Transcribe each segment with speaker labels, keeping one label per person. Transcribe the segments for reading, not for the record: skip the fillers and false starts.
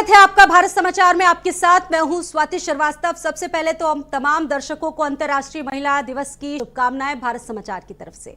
Speaker 1: स्वागत है आपका भारत समाचार में। आपके साथ मैं हूं स्वाति श्रीवास्तव। सबसे पहले तो हम तमाम दर्शकों को अंतर्राष्ट्रीय महिला दिवस की शुभकामनाएं भारत समाचार की तरफ से।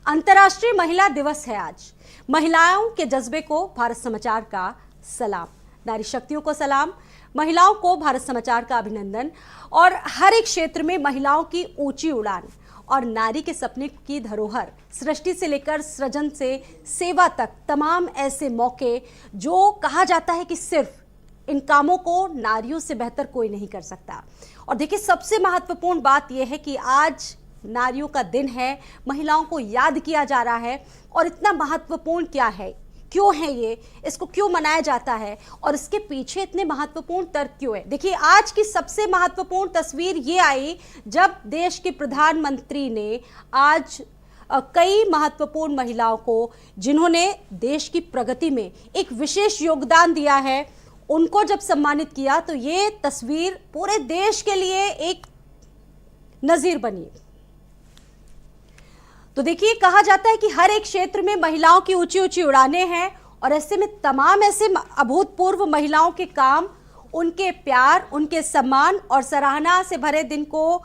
Speaker 1: अंतर्राष्ट्रीय महिला दिवस है आज। महिलाओं के जज्बे को भारत समाचार का सलाम, नारी शक्तियों को सलाम, महिलाओं को भारत समाचार का अभिनंदन। और हर एक क्षेत्र में महिलाओं की ऊंची उड़ान और नारी के सपने की धरोहर, सृष्टि से लेकर सृजन से सेवा तक, तमाम ऐसे मौके जो कहा जाता है कि सिर्फ इन कामों को नारियों से बेहतर कोई नहीं कर सकता। और देखिए, सबसे महत्वपूर्ण बात यह है कि आज नारियों का दिन है, महिलाओं को याद किया जा रहा है। और इतना महत्वपूर्ण क्या है, क्यों है ये, इसको क्यों मनाया जाता है और इसके पीछे इतने महत्वपूर्ण तर्क क्यों है। देखिए, आज की सबसे महत्वपूर्ण तस्वीर ये आई जब देश के प्रधानमंत्री ने आज कई महत्वपूर्ण महिलाओं को, जिन्होंने देश की प्रगति में एक विशेष योगदान दिया है, उनको जब सम्मानित किया तो ये तस्वीर पूरे देश के लिए एक नजीर बनी। तो देखिए, कहा जाता है कि हर एक क्षेत्र में महिलाओं की ऊंची ऊंची उड़ानें हैं और ऐसे में तमाम ऐसे अभूतपूर्व महिलाओं के काम, उनके प्यार, उनके सम्मान और सराहना से भरे दिन को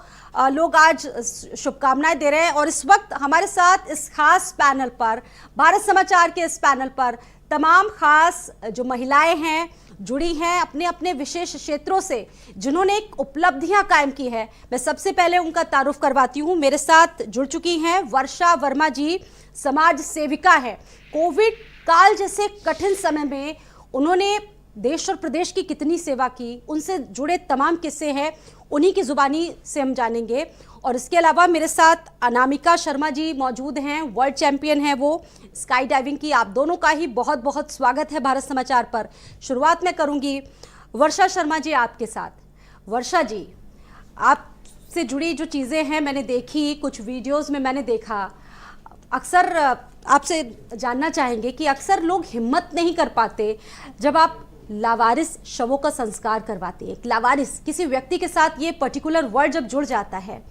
Speaker 1: लोग आज शुभकामनाएं दे रहे हैं। और इस वक्त हमारे साथ इस खास पैनल पर, भारत समाचार के इस पैनल पर तमाम खास जो महिलाएं हैं जुड़ी हैं अपने अपने विशेष क्षेत्रों से, जिन्होंने एक उपलब्धियां कायम की है। मैं सबसे पहले उनका तारुफ करवाती हूं। मेरे साथ जुड़ चुकी हैं वर्षा वर्मा जी, समाज सेविका है। कोविड काल जैसे कठिन समय में उन्होंने देश और प्रदेश की कितनी सेवा की, उनसे जुड़े तमाम किस्से हैं, उन्हीं की जुबानी से हम जानेंगे। और इसके अलावा मेरे साथ अनामिका शर्मा जी मौजूद हैं, वर्ल्ड चैंपियन हैं वो स्काई डाइविंग की। आप दोनों का ही बहुत बहुत स्वागत है भारत समाचार पर। शुरुआत मैं करूंगी वर्षा शर्मा जी आपके साथ। वर्षा जी, आपसे जुड़ी जो चीज़ें हैं मैंने देखी, कुछ वीडियोस में मैंने देखा। अक्सर आपसे जानना चाहेंगे कि अक्सर लोग हिम्मत नहीं कर पाते जब आप लावारिस शवों का संस्कार करवाते हैं। लावारिस किसी व्यक्ति के साथ ये पर्टिकुलर वर्ड जब जुड़ जाता है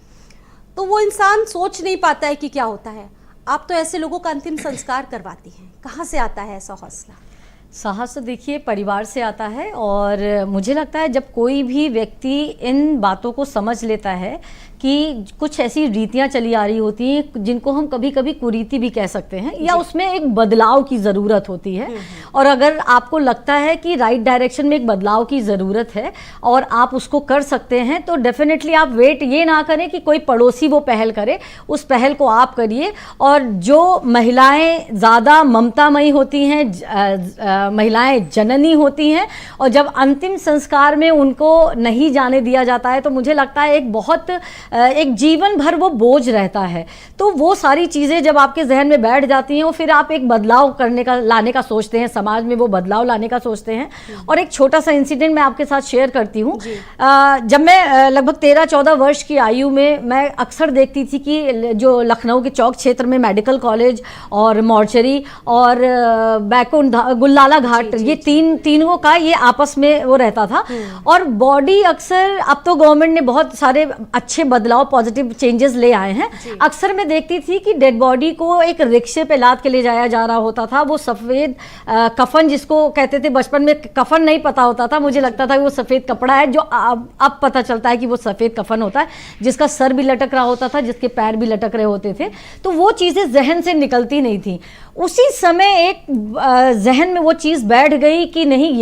Speaker 1: तो वो इंसान सोच नहीं पाता है कि क्या होता है। आप तो ऐसे लोगों का अंतिम संस्कार करवाती हैं, कहाँ से आता है ऐसा हौसला?
Speaker 2: साहस तो देखिए परिवार से आता है। और मुझे लगता है जब कोई भी व्यक्ति इन बातों को समझ लेता है कि कुछ ऐसी रीतियां चली आ रही होती हैं जिनको हम कभी कभी कुरीति भी कह सकते हैं, या उसमें एक बदलाव की ज़रूरत होती है। और अगर आपको लगता है कि राइट डायरेक्शन में एक बदलाव की ज़रूरत है और आप उसको कर सकते हैं, तो डेफिनेटली आप वेट ये ना करें कि कोई पड़ोसी वो पहल करे, उस पहल को आप करिए। और जो महिलाएं ज़्यादा ममतामयी होती हैं, महिलाएं जननी होती हैं, और जब अंतिम संस्कार में उनको नहीं जाने दिया जाता है तो मुझे लगता है एक जीवन भर वो बोझ रहता है। तो वो सारी चीज़ें जब आपके जहन में बैठ जाती हैं, और फिर आप एक बदलाव लाने का सोचते हैं, समाज में वो बदलाव लाने का सोचते हैं। और एक छोटा सा इंसिडेंट मैं आपके साथ शेयर करती हूँ। जब मैं लगभग 13-14 वर्ष की आयु में, मैं अक्सर देखती थी कि जो लखनऊ के चौक क्षेत्र में मेडिकल कॉलेज और मॉर्चरी और बैकुंठ गुल्लाला घाट, ये तीनों का ये आपस में वो रहता था। और बॉडी अक्सर, अब तो गवर्नमेंट ने बहुत सारे अच्छे बदलाव, पॉजिटिव चेंजेस ले आए हैं। अक्सर मैं देखती थी कि डेड बॉडी को एक रिक्शे पे लाद के ले जाया जा रहा होता था। वो सफ़ेद कफन, जिसको कहते थे, बचपन में कफन नहीं पता होता था, मुझे लगता था वो सफ़ेद कपड़ा है, जो अब पता चलता है कि वो सफ़ेद कफन होता है, जिसका सर भी लटक रहा होता था, जिसके पैर भी लटक रहे होते थे। तो वो चीज़ें जहन से निकलती नहीं थी। उसी समय एक जहन में वो चीज़ बैठ गई कि नहीं,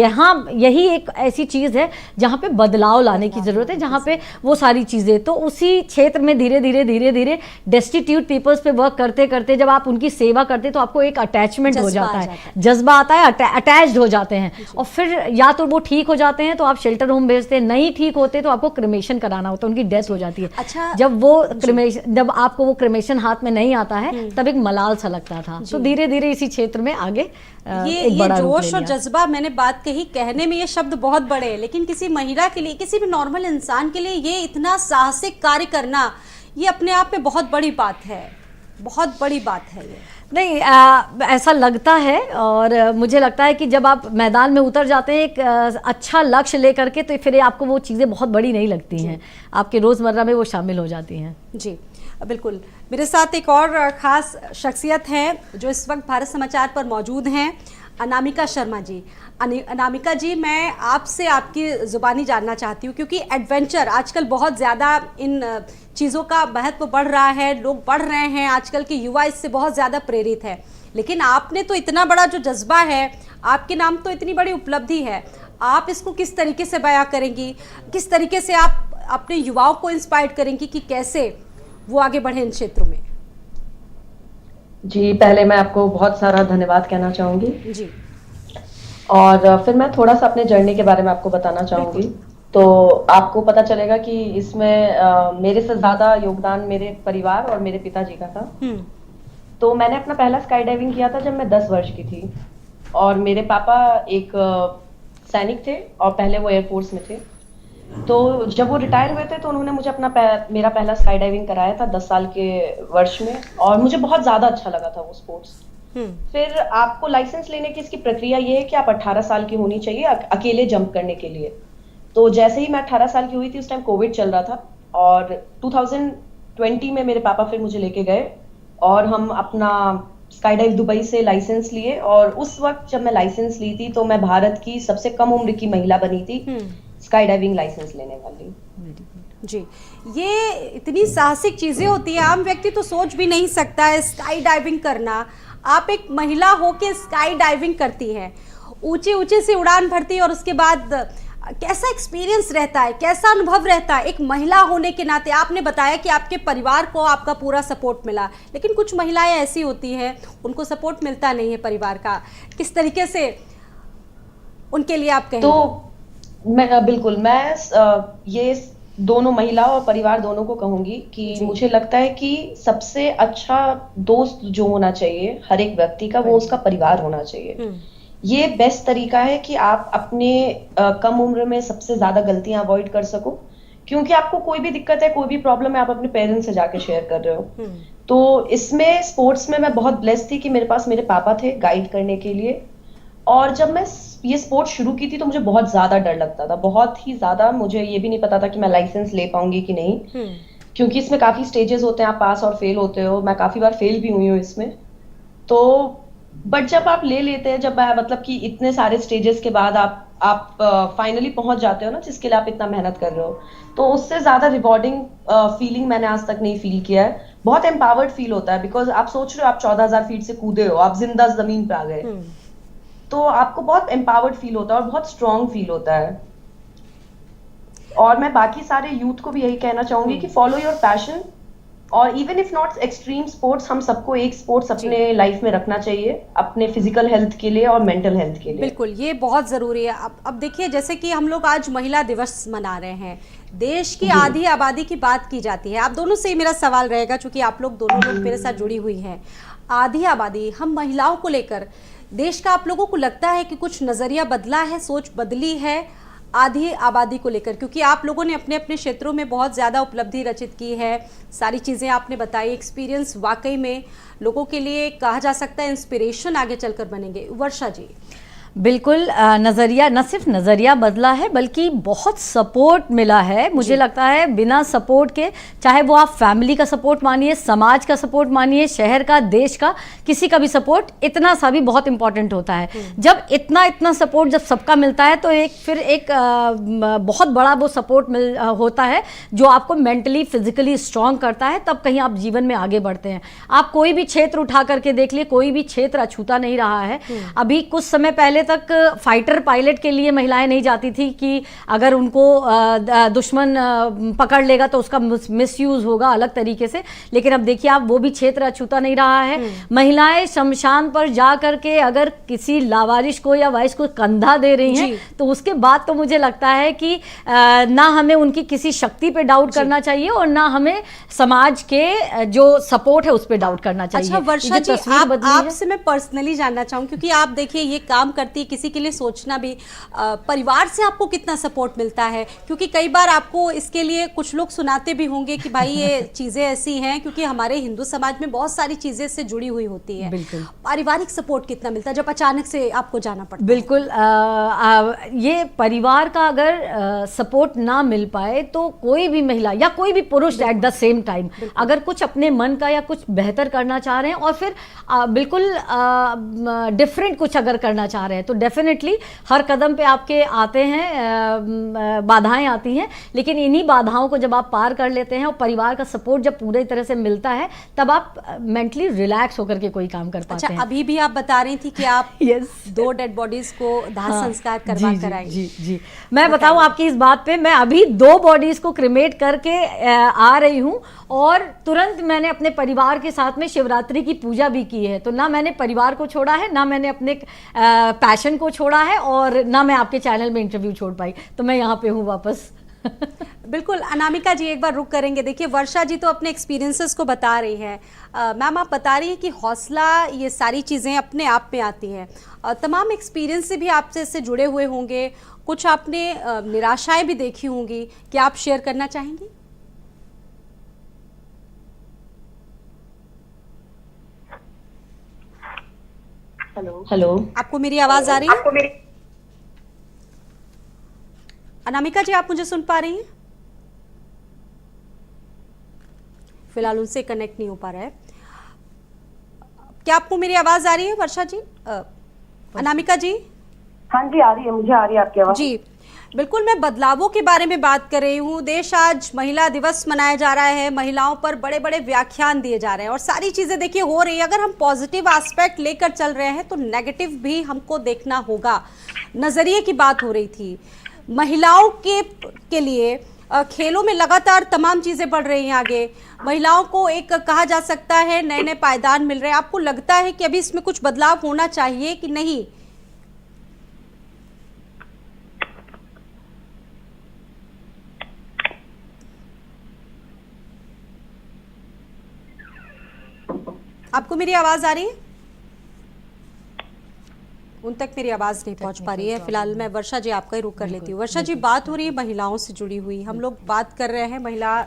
Speaker 2: यही एक ऐसी चीज़ है जहाँ पे बदलाव लाने की ज़रूरत है, जहाँ पे वो सारी चीज़ें। तो उसी क्षेत्र में धीरे धीरे डेस्टिट्यूट पीपल्स पे वर्क करते करते जब आप उनकी सेवा करते तो आपको एक अटैचमेंट हो जाता है, जज्बा आता है, अटैच्ड हो जाते हैं। और फिर या तो वो ठीक हो जाते हैं तो आप शेल्टर होम भेजते हैं, नहीं ठीक होते तो आपको क्रिमेशन कराना होता है, उनकी डेथ हो जाती है।
Speaker 1: अच्छा,
Speaker 2: जब आपको वो क्रिमेशन हाथ में नहीं आता है तब एक मलाल सा लगता था। तो धीरे धीरे इसी क्षेत्र में आगे
Speaker 1: ये जोश और जज्बा, मैंने बात कही, कहने में ये शब्द बहुत बड़े हैं, लेकिन किसी महिला के लिए, किसी भी नॉर्मल इंसान के लिए ये इतना साहसिक कार्य करना, ये अपने आप में बहुत बड़ी बात है, बहुत बड़ी बात है ये।
Speaker 2: नहीं, ऐसा लगता है। और मुझे लगता है कि जब आप मैदान में उतर जाते हैं एक अच्छा लक्ष्य लेकर के, तो फिर आपको वो चीज़ें बहुत बड़ी नहीं लगती हैं, आपके रोज़मर्रा में वो शामिल हो जाती हैं।
Speaker 1: जी बिल्कुल। मेरे साथ एक और ख़ास शख्सियत है जो इस वक्त भारत समाचार पर मौजूद हैं। अनामिका शर्मा जी। अनामिका जी, मैं आपसे आपकी ज़ुबानी जानना चाहती हूँ, क्योंकि एडवेंचर आजकल बहुत ज़्यादा इन चीज़ों का महत्व बढ़ रहा है, लोग बढ़ रहे हैं, आजकल के युवा इससे बहुत ज़्यादा प्रेरित है। लेकिन आपने तो इतना बड़ा जो जज्बा है, आपके नाम तो इतनी बड़ी उपलब्धि है, आप इसको किस तरीके से बयां करेंगी, किस तरीके से आप अपने युवाओं को इंस्पायर करेंगी कि कैसे वो आगे बढ़े इन क्षेत्रों में?
Speaker 3: जी, पहले मैं आपको बहुत सारा धन्यवाद कहना चाहूँगी
Speaker 1: जी।
Speaker 3: और फिर मैं थोड़ा सा अपने जर्नी के बारे में आपको बताना चाहूँगी। तो आपको पता चलेगा कि इसमें मेरे से ज़्यादा योगदान मेरे परिवार और मेरे पिताजी का था। तो मैंने अपना पहला स्काई डाइविंग किया था जब मैं 10 वर्ष की थी और मेरे पापा एक सैनिक थे और पहले वो एयरफोर्स में थे। तो जब वो रिटायर हुए थे तो उन्होंने मुझे मेरा पहला स्काई डाइविंग कराया था 10 साल के वर्ष में और मुझे बहुत ज़्यादा अच्छा लगा था वो स्पोर्ट्स। फिर आपको लाइसेंस लेने की इसकी प्रक्रिया ये है कि आप 18 साल की होनी चाहिए अकेले जंप करने के लिए। तो जैसे ही मैं 18 साल की हुई थी उस टाइम कोविड चल रहा था और 2020 में मेरे पापा फिर मुझे लेके गए और हम अपना स्काई डाइव दुबई से लाइसेंस लिए और उस वक्त जब मैं लाइसेंस ली थी तो मैं भारत की सबसे कम उम्र की महिला बनी थी स्काई डाइविंग लाइसेंस लेने वाली।
Speaker 1: जी, ये इतनी साहसिक चीजें होती है, आम व्यक्ति तो सोच भी नहीं सकता है स्काई डाइविंग करना। आप एक महिला होके स्काई डाइविंग करती हैं, ऊंचे ऊंचे से उड़ान भरती है और उसके बाद कैसा एक्सपीरियंस रहता है, कैसा अनुभव रहता है एक महिला होने के नाते? आपने बताया कि आपके परिवार को आपका पूरा सपोर्ट मिला, लेकिन कुछ महिलाएं ऐसी होती हैं उनको सपोर्ट मिलता नहीं है परिवार का, किस तरीके से उनके लिए आप कहेंगे?
Speaker 3: तो मैं ये दोनों महिला और परिवार दोनों को कहूंगी कि मुझे लगता है कि सबसे अच्छा दोस्त जो होना चाहिए हर एक व्यक्ति का वो उसका परिवार होना चाहिए। ये बेस्ट तरीका है कि आप अपने कम उम्र में सबसे ज्यादा गलतियां अवॉइड कर सको, क्योंकि आपको कोई भी दिक्कत है, कोई भी प्रॉब्लम है, आप अपने पेरेंट्स से जाके शेयर कर रहे हो। तो इसमें स्पोर्ट्स में मैं बहुत ब्लेस्ड थी कि मेरे पास मेरे पापा थे गाइड करने के लिए। और जब मैं ये स्पोर्ट्स शुरू की थी तो मुझे बहुत ज्यादा डर लगता था, बहुत ही ज्यादा। मुझे ये भी नहीं पता था कि मैं लाइसेंस ले पाऊंगी कि नहीं, क्योंकि इसमें काफी स्टेजेस होते हैं, आप पास और फेल होते हो। मैं काफी बार फेल भी हुई हूँ इसमें। तो बट जब आप ले लेते हैं, जब मतलब कि इतने सारे स्टेजेस के बाद आप फाइनली पहुंच जाते हो ना जिसके लिए आप इतना मेहनत कर रहे हो, तो उससे ज्यादा रिवॉर्डिंग फीलिंग मैंने आज तक नहीं फील किया है। बहुत एम्पावर्ड फील होता है, बिकॉज आप सोच रहे हो आप 14,000 फीट से कूदे हो, आप जिंदा जमीन पे आ गए, तो आपको बहुत एम्पावर्ड फील होता है और बहुत स्ट्रॉन्ग फील होता है। और मैं बाकी सारे यूथ को भी यही कहना चाहूंगी कि फॉलो योर पैशन, और even if not extreme sports, हम सबको एक स्पोर्ट्स अपने लाइफ में रखना चाहिए, अपने फिजिकल हेल्थ के लिए और मेंटल हेल्थ के लिए।
Speaker 1: बिल्कुल, ये बहुत ज़रूरी है। अब देखिए, जैसे कि हम लोग आज महिला दिवस मना रहे हैं, देश की आधी आबादी की बात की जाती है। आप दोनों से मेरा सवाल रहेगा, चूंकि आप लोग दोनों लोग मेरे साथ जुड़ी हुई हैं। आधी आबादी, हम महिलाओं को लेकर देश का, आप लोगों को लगता है कि कुछ नज़रिया बदला है, सोच बदली है आधी आबादी को लेकर? क्योंकि आप लोगों ने अपने अपने क्षेत्रों में बहुत ज़्यादा उपलब्धि रचित की है, सारी चीज़ें आपने बताई, एक्सपीरियंस वाकई में लोगों के लिए कहा जा सकता है इंस्पिरेशन आगे चलकर बनेंगे। वर्षा जी।
Speaker 2: बिल्कुल, नज़रिया, न सिर्फ नज़रिया बदला है बल्कि बहुत सपोर्ट मिला है। मुझे लगता है बिना सपोर्ट के, चाहे वो आप फैमिली का सपोर्ट मानिए, समाज का सपोर्ट मानिए, शहर का, देश का, किसी का भी सपोर्ट, इतना सा भी बहुत इंपॉर्टेंट होता है। जब इतना सपोर्ट जब सबका मिलता है तो फिर एक बहुत बड़ा वो सपोर्ट होता है जो आपको मेंटली फिजिकली स्ट्रांग करता है। तब कहीं आप जीवन में आगे बढ़ते हैं। आप कोई भी क्षेत्र उठा करके देख लिए, कोई भी क्षेत्र अछूता नहीं रहा है। अभी कुछ समय पहले तक फाइटर पायलट के लिए महिलाएं नहीं जाती थी कि अगर उनको दुश्मन पकड़ लेगा तो उसका मिसयूज होगा अलग तरीके से, लेकिन अब देखिए आप, वो भी क्षेत्र अछूता नहीं रहा है। महिलाएं शमशान पर जा करके अगर किसी लावारिश को या वारिश को कंधा दे रही हैं तो उसके बाद तो मुझे लगता है कि ना हमें उनकी किसी शक्ति पे डाउट करना चाहिए और ना हमें समाज के जो सपोर्ट है उस पर डाउट करना चाहिए।
Speaker 1: अच्छा वर्षा जी, आपसे मैं पर्सनली जानना चाहूँ, क्योंकि आप देखिए ये काम करते लगती है, किसी के लिए सोचना भी। परिवार से आपको कितना सपोर्ट मिलता है? क्योंकि कई बार आपको इसके लिए कुछ लोग सुनाते भी होंगे कि भाई ये चीज़ें ऐसी हैं, क्योंकि हमारे हिंदू समाज में बहुत सारी चीज़ें इससे जुड़ी हुई होती है।
Speaker 2: बिल्कुल।
Speaker 1: पारिवारिक सपोर्ट कितना मिलता है जब अचानक से आपको जाना पड़ता है?
Speaker 2: बिल्कुल। ये परिवार का अगर सपोर्ट ना मिल पाए तो कोई भी महिला या कोई भी पुरुष एट द सेम टाइम अगर कुछ अपने मन का या कुछ बेहतर करना चाह रहे हैं और फिर बिल्कुल डिफरेंट कुछ अगर करना चाह रहे हैं तो डेफिनेटली हर कदम पे आपके आते हैं, बाधाएं आती हैं, लेकिन इन्हीं बाधाओं को जब आप पार कर लेते हैं और परिवार का सपोर्ट जब पूरी तरह से मिलता है तब आप मेंटली रिलैक्स होकर के कोई काम कर पाते हैं।
Speaker 1: अभी भी आप बता रही थी कि आप
Speaker 2: यस
Speaker 1: 2 डेड बॉडीज को दाह संस्कार करवा कर आई।
Speaker 2: जी मैं बताऊं आपकी इस बात पे, मैं अभी 2 बॉडीज को क्रिमेट करके आ रही हूं और तुरंत मैंने अपने परिवार के साथ में शिवरात्रि की पूजा भी की है। तो ना मैंने परिवार को छोड़ा है, ना मैंने अपने पैशन को छोड़ा है और ना मैं आपके चैनल में इंटरव्यू छोड़ पाई, तो मैं यहाँ पे हूँ वापस।
Speaker 1: बिल्कुल। अनामिका जी एक बार रुक करेंगे। देखिए वर्षा जी तो अपने एक्सपीरियंसेस को बता रही है, मैम आप बता रही हैं कि हौसला ये सारी चीज़ें अपने आप में आती हैं। तमाम एक्सपीरियंस से भी आपसे इससे जुड़े हुए होंगे, कुछ आपने निराशाएं भी देखी होंगी, क्या आप शेयर करना चाहेंगी?
Speaker 3: हेलो,
Speaker 1: आपको मेरी आवाज़ आ रही है? अनामिका जी आप मुझे सुन पा रही हैं? फिलहाल उनसे कनेक्ट नहीं हो पा रहा है। क्या आपको मेरी आवाज आ रही है वर्षा जी? अनामिका जी?
Speaker 4: हाँ जी आ रही है, मुझे आ रही है आपकी आवाज।
Speaker 1: जी बिल्कुल, मैं बदलावों के बारे में बात कर रही हूँ। देश आज महिला दिवस मनाया जा रहा है, महिलाओं पर बड़े बड़े व्याख्यान दिए जा रहे हैं और सारी चीज़ें देखिए हो रही है। अगर हम पॉजिटिव एस्पेक्ट लेकर चल रहे हैं तो नेगेटिव भी हमको देखना होगा। नज़रिए की बात हो रही थी। महिलाओं के लिए खेलों में लगातार तमाम चीज़ें बढ़ रही हैं आगे। महिलाओं को एक कहा जा सकता है नए नए पायदान मिल रहे हैं। आपको लगता है कि अभी इसमें कुछ बदलाव होना चाहिए कि नहीं? आपको मेरी आवाज आ रही है? उन तक मेरी आवाज नहीं पहुंच पा रही है। फिलहाल मैं वर्षा जी आपका ही रुख कर लेती हूँ। वर्षा जी बात हो रही है महिलाओं से जुड़ी हुई, हम लोग बात कर रहे हैं महिला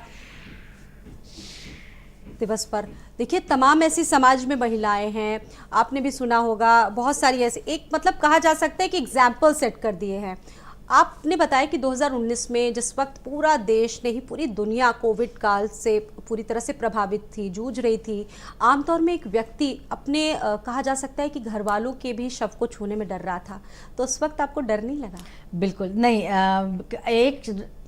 Speaker 1: दिवस पर। देखिए तमाम ऐसी समाज में महिलाएं हैं, आपने भी सुना होगा बहुत सारी ऐसी, एक मतलब कहा जा सकता है कि एग्जाम्पल सेट कर दिए हैं। आपने बताया कि 2019 में जिस वक्त पूरा देश नहीं पूरी दुनिया कोविड काल से पूरी तरह से प्रभावित थी, जूझ रही थी, आमतौर में एक व्यक्ति अपने कहा जा सकता है कि घर वालों के भी शव को छूने में डर रहा था, तो उस वक्त आपको डर नहीं लगा?
Speaker 2: बिल्कुल नहीं, एक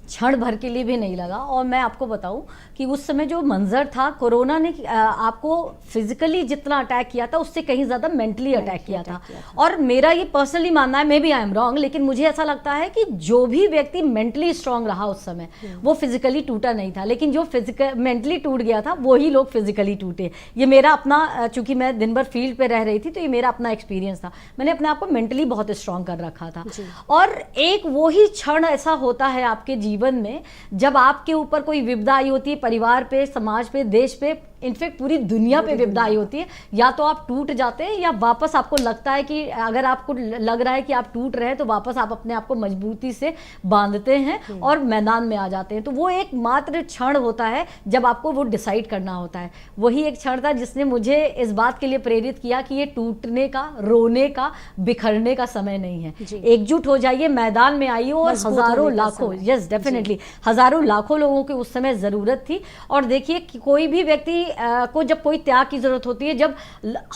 Speaker 2: क्षण भर के लिए भी नहीं लगा। और मैं आपको बताऊं कि उस समय जो मंजर था, कोरोना ने आपको फिजिकली जितना अटैक किया था उससे कहीं ज़्यादा मेंटली अटैक किया था। और मेरा ये पर्सनली मानना है, maybe I am wrong, लेकिन मुझे ऐसा लगता है कि जो भी व्यक्ति मेंटली स्ट्रांग रहा उस समय वो फिजिकली टूटा नहीं था, लेकिन जो मेंटली टूट गया था वही लोग फिजिकली टूटे। ये मेरा अपना, चूंकि मैं दिन भर फील्ड पे रह रही थी तो ये मेरा अपना एक्सपीरियंस था। मैंने अपने आप को मेंटली बहुत स्ट्रांग कर रखा था। और एक वो ही क्षण ऐसा होता है आपके जीवन में जब आपके ऊपर कोई विपदा आई होती है, परिवार पे, समाज पे, देश पे, इनफैक्ट पूरी दुनिया पे विपदा आई होती है। या तो आप टूट जाते हैं या वापस आपको लगता है कि अगर आपको लग रहा है कि आप टूट रहे हैं तो वापस आप अपने आप को मजबूती से बांधते हैं और मैदान में आ जाते हैं। तो वो एक मात्र क्षण होता है जब आपको वो डिसाइड करना होता है। वही एक क्षण था जिसने मुझे इस बात के लिए प्रेरित किया कि ये टूटने का, रोने का, बिखरने का समय नहीं है। एकजुट हो जाइए, मैदान में आइए। और हजारों लाखों, यस डेफिनेटली, हजारों लाखों लोगों की उस समय जरूरत थी। और देखिए कि कोई भी व्यक्ति को जब कोई त्याग की जरूरत होती है, जब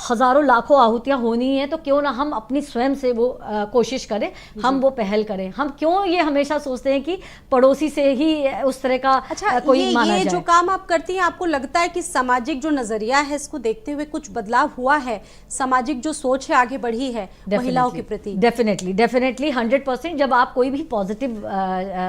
Speaker 2: हजारों लाखों आहुतियां होनी है, तो क्यों ना हम अपनी स्वयं से वो कोशिश करें, हम वो पहल करें। हम क्यों ये हमेशा सोचते हैं कि पड़ोसी से ही उस तरह का कोई माना जाए।
Speaker 1: ये जो काम आप करती हैं, आपको लगता है कि सामाजिक जो नजरिया है इसको देखते हुए कुछ बदलाव हुआ है? सामाजिक जो सोच है आगे बढ़ी है महिलाओं के प्रति?
Speaker 2: डेफिनेटली 100%। जब आप कोई भी पॉजिटिव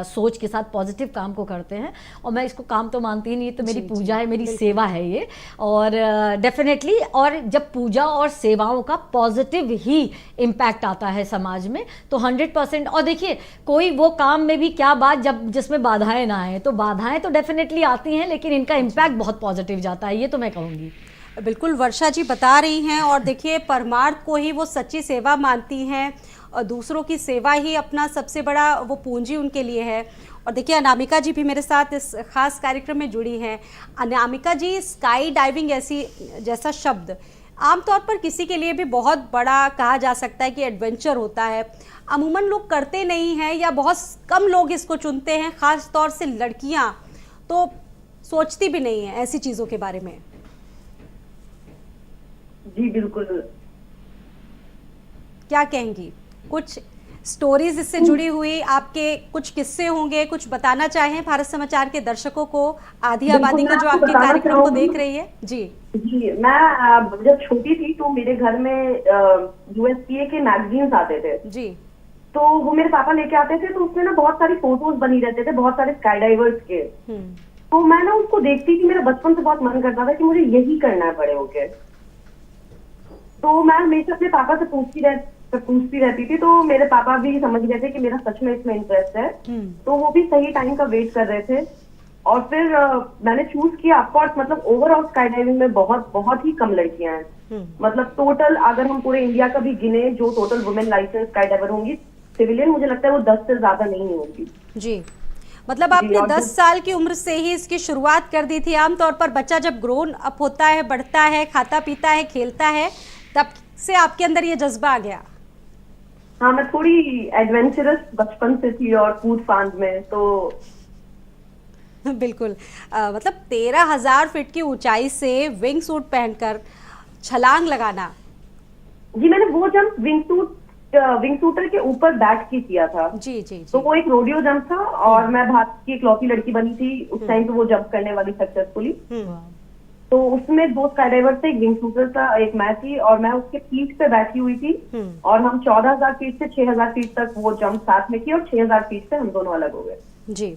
Speaker 2: सोच के साथ पॉजिटिव काम को करते हैं, और मैं इसको काम तो मानती ही नहीं, तो मेरी पूजा है, मेरी सेवा है ये। और डेफिनेटली, और जब पूजा और सेवाओं का पॉजिटिव ही इम्पैक्ट आता है समाज में तो 100%। और देखिए कोई वो काम में भी क्या बात जब जिसमें बाधाएं ना आए, तो बाधाएं तो डेफिनेटली आती हैं, लेकिन इनका इम्पैक्ट बहुत पॉजिटिव जाता है, ये तो मैं कहूँगी।
Speaker 1: बिल्कुल वर्षा जी बता रही हैं। और देखिए परमार्थ को ही वो सच्ची सेवा मानती हैं। दूसरों की सेवा ही अपना सबसे बड़ा वो पूंजी उनके लिए है। और देखिए अनामिका जी भी मेरे साथ इस खास कार्यक्रम में जुड़ी हैं। अनामिका जी, स्काई डाइविंग ऐसी जैसा शब्द आमतौर पर किसी के लिए भी बहुत बड़ा कहा जा सकता है कि एडवेंचर होता है, अमूमन लोग करते नहीं हैं या बहुत कम लोग इसको चुनते हैं, ख़ास तौर से लड़कियां तो सोचती भी नहीं है ऐसी चीज़ों के बारे में।
Speaker 4: जी बिल्कुल।
Speaker 1: क्या कहेंगी? कुछ स्टोरीज इससे जुड़ी हुई आपके कुछ किस्से होंगे, कुछ बताना चाहें भारत समाचार के दर्शकों को, आधी आबादी का जो आपके कार्यक्रम को देख रही है? जी
Speaker 4: जी, मैं जब छोटी थी तो मेरे घर में यूएसपीए के मैगजीन्स आते थे
Speaker 1: जी।
Speaker 4: तो वो मेरे पापा लेके आते थे, तो उसमें ना बहुत सारी फोटोज बनी रहते थे बहुत सारे स्काई डाइवर्स के। तो मैं ना उसको देखती थी, मेरा बचपन से बहुत मन करता था कि मुझे यही करना है बड़े होके। तो मैं हमेशा अपने पापा से पूछती रहती थी, तो मेरे पापा भी समझ गए थे कि मेरा सच में इसमें इंटरेस्ट है, तो वो भी सही टाइम का वेट कर रहे थे। और फिर मैंने चूज किया। ऑफकोर्स मतलब ओवरऑल स्काई डाइविंग में बहुत ही कम लड़कियां हैं। मतलब टोटल अगर हम पूरे इंडिया का भी गिने, जो total women licence sky diver होंगी सिविलियन, मुझे लगता है वो 10 से ज्यादा नहीं होगी।
Speaker 1: जी, मतलब आपने 10 साल की उम्र से ही इसकी शुरुआत कर दी थी। आमतौर पर बच्चा जब ग्रोन अप होता है, बढ़ता है, खाता पीता है, खेलता है, तब से आपके अंदर ये जज्बा आ गया?
Speaker 4: हाँ, मैं थोड़ी एडवेंचरस बचपन से थी और कूद फांद में तो
Speaker 1: बिल्कुल। मतलब 13,000 फीट की ऊंचाई से विंग सूट पहनकर छलांग लगाना।
Speaker 4: जी, मैंने वो जंप विंग सूटर के ऊपर बैठ के किया था।
Speaker 1: जी जी जी।
Speaker 4: तो वो एक रोडियो जंप था और मैं भारत की इकलौती लड़की बनी थी उस टाइम पे वो जंप करने वाली सक्सेसफुली। तो उसमें 2 स्काई डाइवर थे, एक विंग सूटर था, एक मैं थी, और मैं उसके पीठ पे बैठी हुई थी। और हम 14,000 फीट से 6,000 फीट तक वो जंप साथ में की और 6,000 फीट से हम दोनों अलग हो गए।
Speaker 1: जी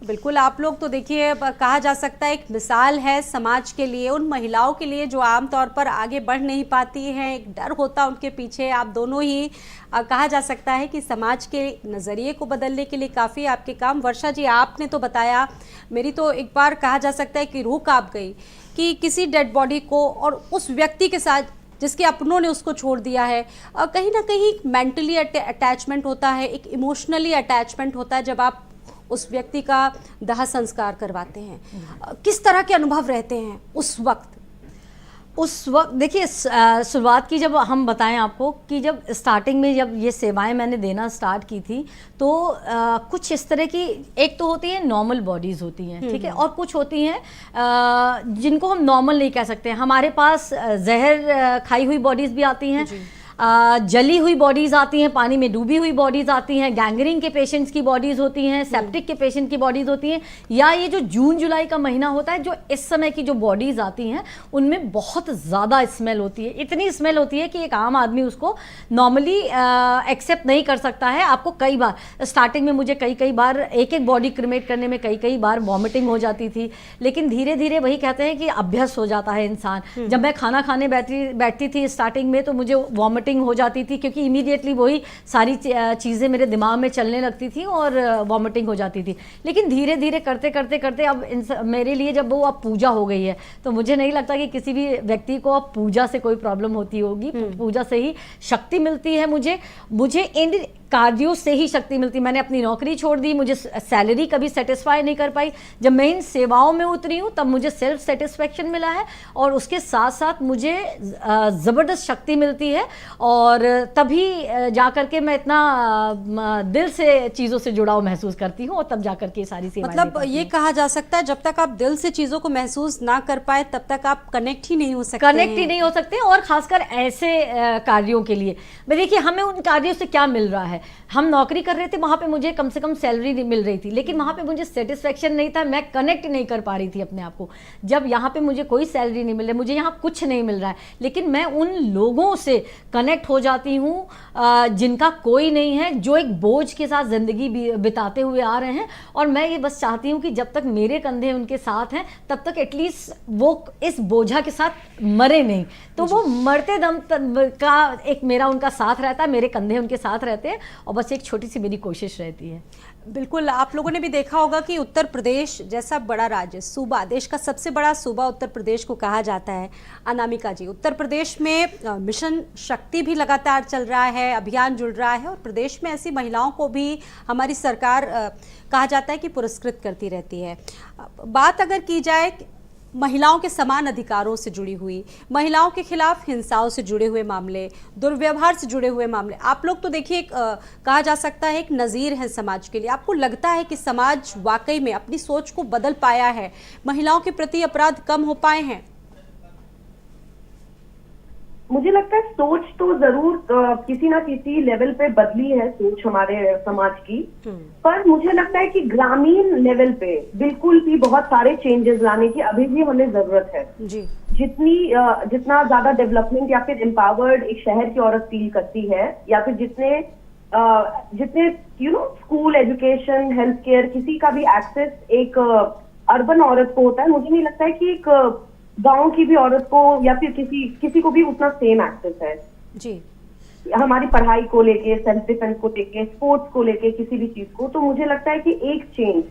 Speaker 1: बिल्कुल। आप लोग तो देखिए, कहा जा सकता है एक मिसाल है समाज के लिए, उन महिलाओं के लिए जो आमतौर पर आगे बढ़ नहीं पाती हैं, एक डर होता उनके पीछे। आप दोनों ही कहा जा सकता है कि समाज के नज़रिए को बदलने के लिए काफ़ी आपके काम। वर्षा जी, आपने तो बताया, मेरी तो एक बार कहा जा सकता है कि रूह कांप गई कि किसी डेड बॉडी को और उस व्यक्ति के साथ जिसके अपनों ने उसको छोड़ दिया है, कहीं ना कहीं मेंटली अटैचमेंट होता है, एक इमोशनली अटैचमेंट होता है जब आप उस व्यक्ति का दाह संस्कार करवाते हैं। किस तरह के अनुभव रहते हैं उस वक्त?
Speaker 2: देखिए, शुरुआत की जब हम बताएं आपको कि जब स्टार्टिंग में जब ये सेवाएं मैंने देना स्टार्ट की थी तो कुछ इस तरह की, एक तो होती है नॉर्मल बॉडीज़ होती हैं, ठीक है, और कुछ होती हैं जिनको हम नॉर्मल नहीं कह सकते। हमारे पास जहर खाई हुई बॉडीज़ भी आती हैं, जली हुई बॉडीज़ आती हैं, पानी में डूबी हुई बॉडीज़ आती हैं, गैंग्रीन के पेशेंट्स की बॉडीज़ होती हैं, सेप्टिक के पेशेंट की बॉडीज़ होती हैं, या ये जो जून जुलाई का महीना होता है, जो इस समय की जो बॉडीज़ आती हैं उनमें बहुत ज़्यादा स्मेल होती है। इतनी स्मेल होती है कि एक आम आदमी उसको नॉर्मली एक्सेप्ट नहीं कर सकता है। आपको कई बार स्टार्टिंग में मुझे कई बार एक बॉडी क्रिमेट करने में कई बार वॉमिटिंग हो जाती थी, लेकिन धीरे धीरे वही कहते हैं कि अभ्यस्त हो जाता है इंसान। जब मैं खाना खाने बैठती थी स्टार्टिंग में तो मुझे वॉमिटिंग हो जाती थी, क्योंकि इमीडिएटली वही सारी चीज़ें मेरे दिमाग में चलने लगती थी और वॉमिटिंग हो जाती थी। लेकिन धीरे धीरे करते अब मेरे लिए जब वो अब पूजा हो गई है तो मुझे नहीं लगता कि किसी भी व्यक्ति को अब पूजा से कोई प्रॉब्लम होती होगी। पूजा से ही शक्ति मिलती है। मुझे इन कार्यों से ही शक्ति मिलती। मैंने अपनी नौकरी छोड़ दी, मुझे सैलरी कभी सेटिस्फाई नहीं कर पाई। जब मैं इन सेवाओं में उतरी हूँ तब मुझे सेल्फ सेटिस्फेक्शन मिला है और उसके साथ साथ मुझे ज़बरदस्त शक्ति मिलती है, और तभी जा कर के मैं इतना दिल से चीज़ों से जुड़ाव महसूस करती हूँ और तब जा कर के सारी सेवाएं
Speaker 1: मतलब ये कहा जा सकता है जब तक आप दिल से चीज़ों को महसूस ना कर पाए तब तक आप कनेक्ट ही नहीं हो सकते।
Speaker 2: और खासकर ऐसे कार्यों के लिए देखिए, हमें उन कार्यों से क्या मिल रहा है। हम नौकरी कर रहे थे, वहाँ पे मुझे कम से कम सैलरी नहीं मिल रही थी, लेकिन वहाँ पे मुझे सेटिस्फेक्शन नहीं था, मैं कनेक्ट नहीं कर पा रही थी अपने आप को। जब यहाँ पे मुझे कोई सैलरी नहीं मिल रही, मुझे यहाँ कुछ नहीं मिल रहा है, लेकिन मैं उन लोगों से कनेक्ट हो जाती हूँ जिनका कोई नहीं है, जो एक बोझ के साथ ज़िंदगी बिताते हुए आ रहे हैं, और मैं ये बस चाहती हूँ कि जब तक मेरे कंधे उनके साथ हैं तब तक एटलीस्ट वो इस बोझा के साथ मरे नहीं। तो वो मरते दम का एक मेरा उनका साथ रहता है, मेरे कंधे उनके साथ रहते हैं, और बस एक छोटी सी मेरी कोशिश रहती है।
Speaker 1: बिल्कुल। आप लोगों ने भी देखा होगा कि उत्तर प्रदेश जैसा बड़ा राज्य, सूबा, देश का सबसे बड़ा सूबा उत्तर प्रदेश को कहा जाता है। अनामिका जी, उत्तर प्रदेश में मिशन शक्ति सप्तशृंगी भी लगातार चल रहा है, अभियान जुड़ रहा है और प्रदेश में ऐसी महिलाओं को भी हमारी सरकार कहा जाता है कि पुरस्कृत करती रहती है। बात अगर की जाए महिलाओं के समान अधिकारों से जुड़ी हुई, महिलाओं के खिलाफ हिंसाओं से जुड़े हुए मामले, दुर्व्यवहार से जुड़े हुए मामले, आप लोग तो देखिए कहा जा सकता है एक नज़ीर है समाज के लिए। आपको लगता है कि समाज वाकई में अपनी सोच को बदल पाया है, महिलाओं के प्रति अपराध कम हो पाए हैं?
Speaker 4: मुझे लगता है सोच तो जरूर किसी ना किसी लेवल पे बदली है सोच हमारे समाज की, पर मुझे लगता है कि ग्रामीण लेवल पे बिल्कुल भी बहुत सारे चेंजेस लाने की अभी भी हमें जरूरत है जी। जितना ज्यादा डेवलपमेंट या फिर एम्पावर्ड एक शहर की औरत फील करती है, या फिर जितने स्कूल, एजुकेशन, हेल्थ केयर, किसी का भी एक्सेस एक अर्बन औरत को होता है, मुझे नहीं लगता है कि एक गांव की भी औरत को या फिर किसी को भी उतना सेम एक्सेस है जी। हमारी पढ़ाई को लेके, सेल्फ डिफेंस को लेके, स्पोर्ट्स को लेके, किसी भी चीज को, तो मुझे लगता है कि एक चेंज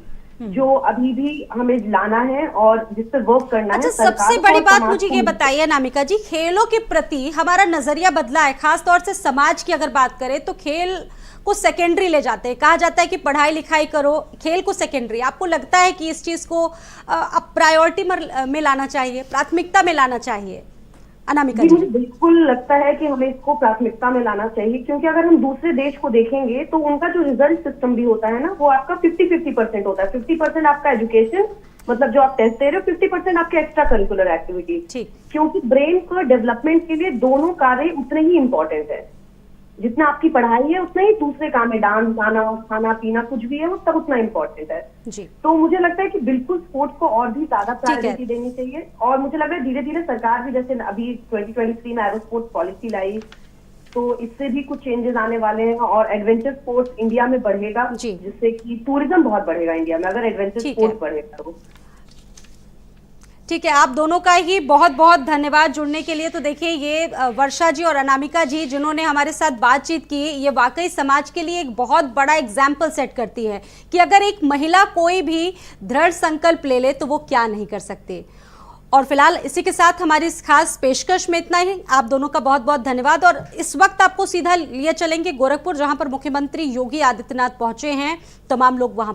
Speaker 4: जो अभी भी हमें लाना है और जिस पर वर्क करना है।
Speaker 1: सबसे बड़ी बात मुझे ये बताइए अनामिका जी, खेलों के प्रति हमारा नजरिया बदला है, खासतौर से समाज की अगर बात करें तो खेल को सेकेंडरी ले जाते हैं, कहा जाता है कि पढ़ाई लिखाई करो, खेल को सेकेंडरी। आपको लगता है कि इस चीज को अब प्रायोरिटी में लाना चाहिए, प्राथमिकता में लाना चाहिए? अनामिका जी,
Speaker 4: मुझे बिल्कुल लगता है कि हमें इसको प्राथमिकता में लाना चाहिए, क्योंकि अगर हम दूसरे देश को देखेंगे तो उनका जो रिजल्ट सिस्टम भी होता है ना, वो आपका 50-50% होता है। 50% आपका एजुकेशन, मतलब जो आप टेस्ट दे रहे हो, 50% आपके एक्स्ट्रा करिकुलर एक्टिविटी, क्योंकि ब्रेन का डेवलपमेंट के लिए दोनों कार्य उतने ही इंपॉर्टेंट है। जितना आपकी पढ़ाई है उतना ही दूसरे काम है, डांस, गाना, खाना पीना, कुछ भी है वो सब उतना इम्पोर्टेंट है जी। तो मुझे लगता है कि बिल्कुल स्पोर्ट्स को और भी ज्यादा प्रायोरिटी देनी चाहिए, और मुझे लग रहा है धीरे धीरे सरकार भी, जैसे अभी 2023 में एरो स्पोर्ट्स पॉलिसी लाई, तो इससे भी कुछ चेंजेस आने वाले हैं और एडवेंचर स्पोर्ट्स इंडिया में बढ़ेगा, जिससे कि टूरिज्म बहुत बढ़ेगा इंडिया में अगर एडवेंचर स्पोर्ट्स बढ़ेगा तो।
Speaker 1: ठीक है, आप दोनों का ही बहुत बहुत धन्यवाद जुड़ने के लिए। तो देखिए, ये वर्षा जी और अनामिका जी जिन्होंने हमारे साथ बातचीत की, ये वाकई समाज के लिए एक बहुत बड़ा एग्जाम्पल सेट करती है कि अगर एक महिला कोई भी दृढ़ संकल्प ले ले तो वो क्या नहीं कर सकती। और फिलहाल इसी के साथ हमारी इस खास पेशकश में इतना ही। आप दोनों का बहुत बहुत धन्यवाद। और इस वक्त आपको सीधा लिए चलेंगे गोरखपुर, जहां पर मुख्यमंत्री योगी आदित्यनाथ पहुंचे हैं, तमाम लोग वहां